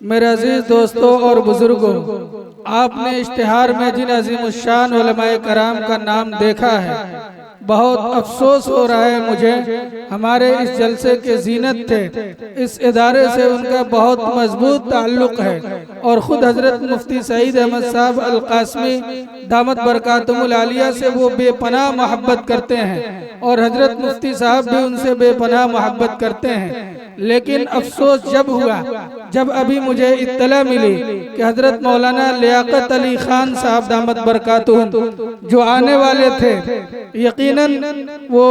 मेरे अजीज दोस्तों और बुजुर्गों, आपने इश्तिहार में जिन अजीमुश्शान उलमाए कराम का नाम देखा है, बहुत अफसोस हो रहा है मुझे। हमारे इस जलसे के जीनत थे, इस इदारे से उनका बहुत मजबूत ताल्लुक है और ख़ुद हज़रत मुफ्ती सईद अहमद साहब अल कासमी दामत बरकातुहुल आलिया से वो बेपनाह मोहब्बत करते हैं और हज़रत मुफ्ती साहब भी उनसे बेपनाह मोहब्बत करते हैं। लेकिन अफसोस जब हुआ जब अभी मुझे इत्तला मिली कि हज़रत मौलाना लियाकत अली खान साहब दामत बरकातुहुम जो आने वाले थे, यकीनन वो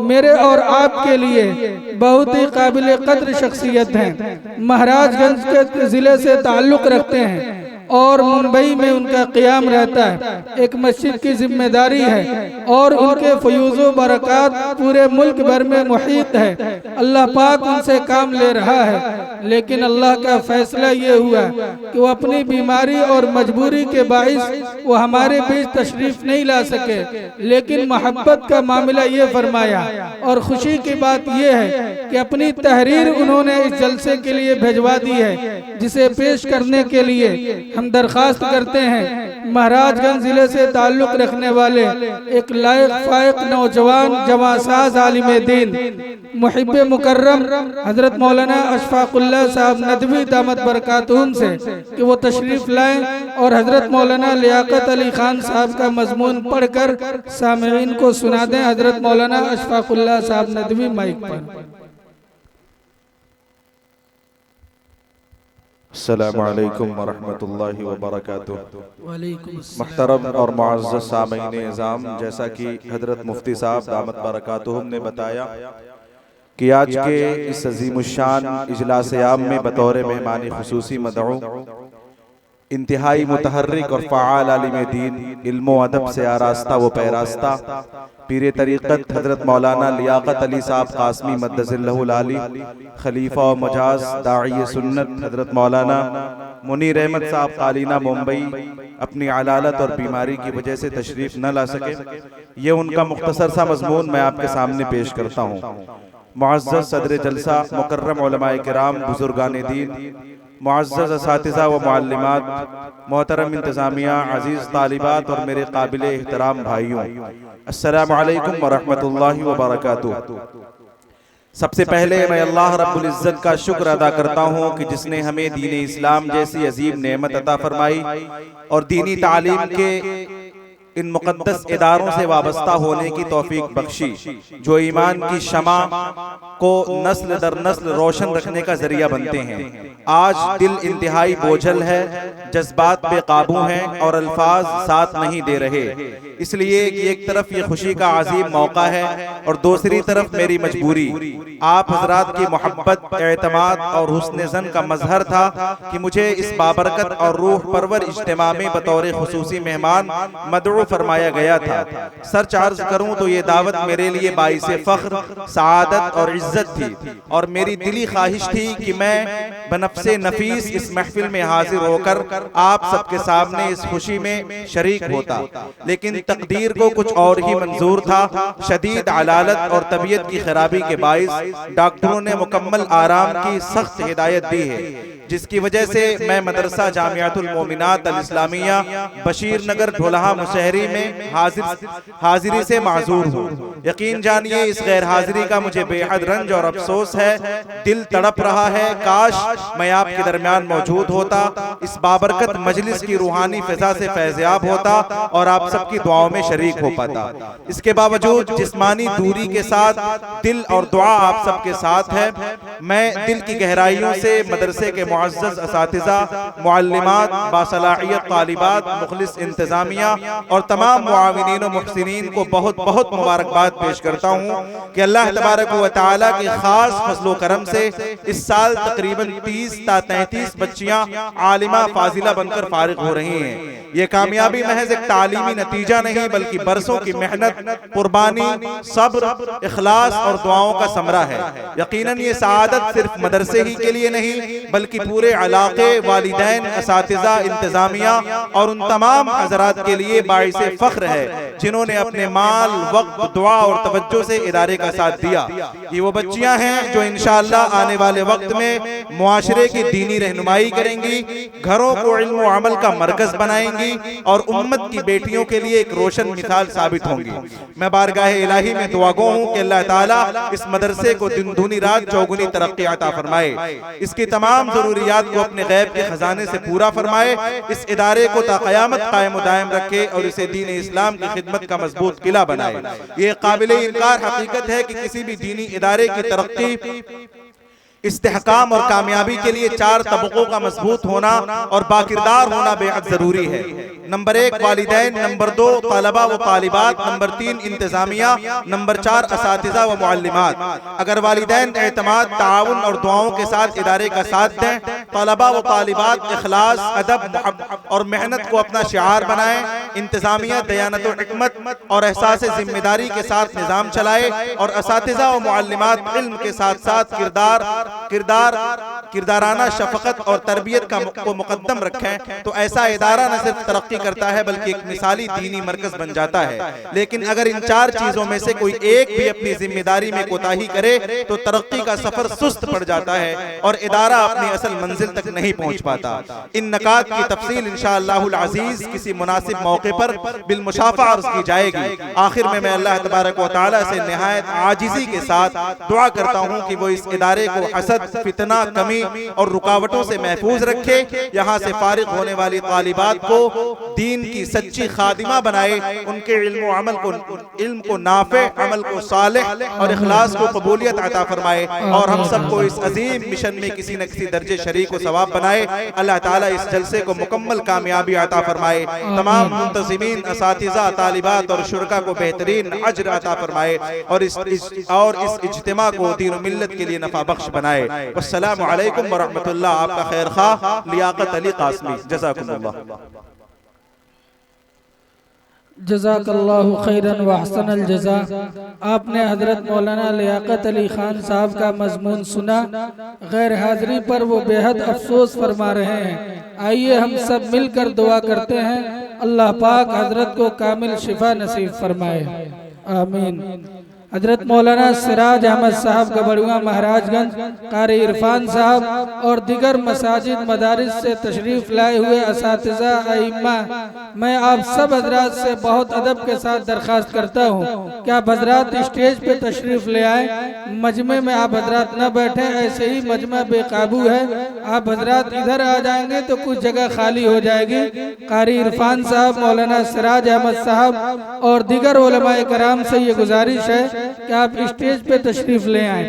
मेरे और आपके लिए बहुत ही काबिल कद्र शख्सियत हैं। महाराजगंज के ज़िले से ताल्लुक़ रखते हैं और मुंबई में उनका क़ियाम रहता है। एक मस्जिद की जिम्मेदारी है और उनके फयूज़ो बरक़ात पूरे मुल्क भर में मुहीत है। अल्लाह पाक उनसे काम ले रहा है, लेकिन अल्लाह का फैसला ये हुआ कि वो अपनी बीमारी और मजबूरी के बाइस वो हमारे बीच तशरीफ नहीं ला सके। लेकिन मोहब्बत का मामला ये फरमाया और खुशी की बात यह है कि अपनी तहरीर उन्होंने इस जलसे के लिए भिजवा दी है, जिसे पेश करने के लिए हम दरखास्त करते हैं महाराजगंज जिले से ताल्लुक़ रखने वाले एक लायक फायक नौजवान जवासाज आलिम दीन मुहिब्ब मुकर्रम हजरत मौलाना अशफाकुल्लाह साहब नदवी दामत बरकातुहुम से कि वो तशरीफ लाएं और हजरत मौलाना लियाकत अली खान साहब का मजमून पढ़कर सामईन को सुना दें। हजरत मौलाना अशफाकुल्लाह साहब नदवी माइक पर। अस्सलामु अलैकुम वरहमतुल्लाहि वबरकातुहू। मुहतरम और मुअज़्ज़ज़ सामीईन इज़ाम, जैसा कि हज़रत मुफ्ती साहब दामत बरकातुहुम ने बताया कि आज के इस अज़ीमुश्शान इजलास आम में बतौर मेहमान खुसूसी मदऊ इंतहाई मुतहर्रिक और फ़आल आलिम दीन, इल्म अदब से आरास्ता व पैरास्ता पीर तरीक़त हज़रत मौलाना लियाकत अली साहब कासमी मद्दज़िल्लहुल आली, खलीफा व मजाज दाई सुन्नत हज़रत मौलाना मुनीर अहमद साहब कालीना मुंबई अपनी अलालत और बीमारी की वजह से तशरीफ़ न ला सके। ये उनका मुख्तसर सा मज़मून मैं आपके सामने पेश करता हूँ। मुअज़्ज़ज़ सदर जलसा, मुकर्रम उलमाए किराम, बुजुर्गान दीन, मुअज़्ज़ज़ असातिज़ा व मुअल्लिमात, मोहतरम इंतज़ामिया, अज़ीज़ तालिबात और मेरे काबिल एहतराम भाइयों, अस्सलामु अलैकुम व रहमतुल्लाहि व बरकातुहू। सबसे पहले मैं अल्लाह रब्बुल इज़्ज़त का शुक्र अदा करता हूँ कि जिसने हमें दीन इस्लाम जैसी अजीम नेमत अता फरमाई और दीनी तालीम के इन मुक़द्दस इदारों से वाबस्ता होने की तौफीक बख्शी, जो ईमान की शमा को नस्ल दर नस्ल रोशन रखने का जरिया बनते हैं। आज दिल इंतहाई बोझल है, जज्बात बेकाबू हैं और अल्फाज साथ नहीं दे रहे। इसलिए कि एक तरफ ये खुशी का अजीम मौका है और दूसरी तरफ मेरी मजबूरी। आप हजरात की मोहब्बत, एतमाद और हुस्न ज़न का मजहर था कि मुझे इस बाबरकत और रूह परवर इज्तिमा में बतौर खुसूसी मेहमान मदऊ फरमाया गया था। सच अर्ज करूं तो ये दावत मेरे लिए बाइसे फख्र, सआदत और इज्जत थी और मेरी दिली ख्वाहिश थी कि मैं बनफ्से नफीस इस महफिल में हाजिर होकर आप सबके सामने इस खुशी में शरीक होता, लेकिन तकदीर को कुछ और ही मंजूर था। शदीद अलालत और तबीयत की खराबी के बाइस डॉक्टरों ने मुकम्मल आराम की सख्त हिदायत दी है, जिसकी वजह से मैं मदरसा जामियातुल मोमिनात अल इस्लामिया बशीर नगर ढोलहा मुशहरी में हाजिरी से माजूर हूँ। यकीन जानिए इस गैर हाजिरी का मुझे बेहद रंज और अफसोस है। दिल तड़प रहा है, काश मैं आपके दरमियान मौजूद होता, इस बाबरकत मजलिस की रूहानी फिजा से फैज़याब होता और आप सबकी दुआओं में शरीक हो पाता। इसके बावजूद जिस्मानी दूरी के साथ दिल और दुआ आप सबके साथ है। मैं दिल की गहराइयों से मदरसे के मुअज़्ज़ज़ असातिज़ा, मुअल्लिमात, बासलाहियत तालिबात, मुखलिस इंतज़ामिया और तमाम मुआविनीन व मुहसिनीन को बहुत बहुत मुबारकबाद पेश करता हूँ कि अल्लाह तबारक व तआला के खास फज़्ल व करम से इस साल तकरीबन 30 ता 33 बच्चियाँ आलिमा फाजिला बनकर फारिग हो रही हैं। ये कामयाबी महज एक तालीमी नतीजा नहीं बल्कि बरसों की मेहनत, कुर्बानी, सब्र, इखलास और दुआओं का समरा है। यकीनन ये सआदत सआदत सिर्फ मदरसे ही के लिए नहीं बल्कि पूरे इलाके, वालिदैन, असातिज़ा, इंतजामिया और उन तमाम हज़रात के लिए बाइसे फ़ख्र है जिन्होंने अपने माल, वक्त, दुआ और तवज्जो से इदारे का साथ दिया। ये वो बच्चियां हैं जो इंशाअल्लाह आने वाले वक्त में मुआशरे की दीनी रहनुमाई करेंगी, घरों को इल्म व अमल का मरकज बनाएंगी और उम्मत की बेटियों के लिए एक रोशन मिसाल साबित होंगी। मैं बारगाह इलाही में दुआ गो हूँ कि अल्लाह ताला इस मदरसे को दिन दूनी रात चौगुनी तरक्की अता फरमाए, इसकी तमाम जरूरियात को अपने गैब के खजाने से पूरा फरमाए, इस इदारे को ता क़यामत कायम दायम रखे और इसे दीन इस्लाम की खिदमत का मजबूत किला बनाए। ये काबिले इनकार हकीकत है कि किसी भी दीनी इदारे की तरक्की, इस्तेहकाम और कामयाबी के लिए 4 तबकों का मजबूत होना और बाकिरदार होना बेहद जरूरी है। नंबर 1 वालिदैन, नंबर 2 तलबा व तालिबात, नंबर 3 इंतजामिया, नंबर 4 असातिज़ा व मुअल्लिमात। अगर वालिदैन एतमाद, ताउन और दुआओं के साथ इदारे का साथ दें, तलबा व तालिबात इखलास, अदब और मेहनत को अपना शिआर बनाएं, इंतजामिया दयानत व हिकमत और एहसास जिम्मेदारी के साथ निज़ाम चलाए और असातिज़ा व मुअल्लिमात इल्म के साथ साथ किरदाराना शफकत और तरबियत को मुकद्दम रखें, तो ऐसा इदारा न सिर्फ तरक्की करता है बल्कि एक मिसाली दीनी मरकज बन जाता है। लेकिन अगर इन 4 चीजों में से कोई एक भी अपनी जिम्मेदारी में कोताही करे तो तरक्की का सफर सुस्त पड़ जाता है और इदारा अपनी असल मंजिल तक नहीं पहुंच पाता। इन नकात की तफसील इंशाअल्लाहुल अज़ीज़ किसी मुनासिब मौके पर बिलमुशाफ़ा अर्ज़ की जाएगी। आखिर में मैं अल्लाह तबारक व तआला से निहायत आजिज़ी के साथ दुआ करता हूँ कि वो इस इदारे को हसद, फितना, कमी और रुकावटों से महफूज रखे, यहाँ से फारिग होने वाली तालिबात को दीन की सच्ची खादिमा बनाए, उनके इल्म को नाफे, अमल को सालेह और इखलास को कबूलियत अता फरमाए और हम सबको इस अजीम मिशन में किसी न किसी दर्जे शरीक व सवाब बनाए। अल्लाह ताला इस जलसे को मुकम्मल कामयाबी अता फरमाए, तमाम मुंतज़िमीन, असातिज़ा, तालिबात और शुरका को बेहतरीन अज्र अता फरमाए और इस इज्तिमा को दीन मिल्लत के लिए नफा बख्श बनाए। वस्सलामु अलैकुम व रहमतुल्लाह। आपका खैर खा लियाकत अली कासमी। जज़ाकुमुल्लाह। जज़ाकल्लाहु खैरन व अहसनल जज़ा। आपने हजरत मौलाना लियाकत अली खान साहब का मजमून सुना। गैर हाजिरी पर वो बेहद अफसोस फरमा रहे हैं। आइए हम सब मिलकर दुआ करते हैं, अल्लाह पाक हजरत को कामिल शिफा नसीब फरमाए, आमीन। हजरत मौलाना सिराज अहमद साहब गबड़ुआ महाराजगंज, कारी इरफान साहब और दिगर मसाजिद मदारिस से तशरीफ लाए हुए असातिज़ा, आइम्मा, मैं आप सब हजरात से बहुत अदब के साथ दरख्वास्त करता हूँ कि आप हजरात स्टेज पे तशरीफ ले आए। मजमे में आप हजरात न बैठे, ऐसे ही मजमा बेकाबू है। आप हजरात इधर आ जाएंगे तो कुछ जगह खाली हो जाएगी। कारी इरफान साहब, मौलाना सिराज अहमद साहब और दिगर उलमाए कराम से ये गुजारिश है कि आप स्टेज पे तशरीफ ले आए।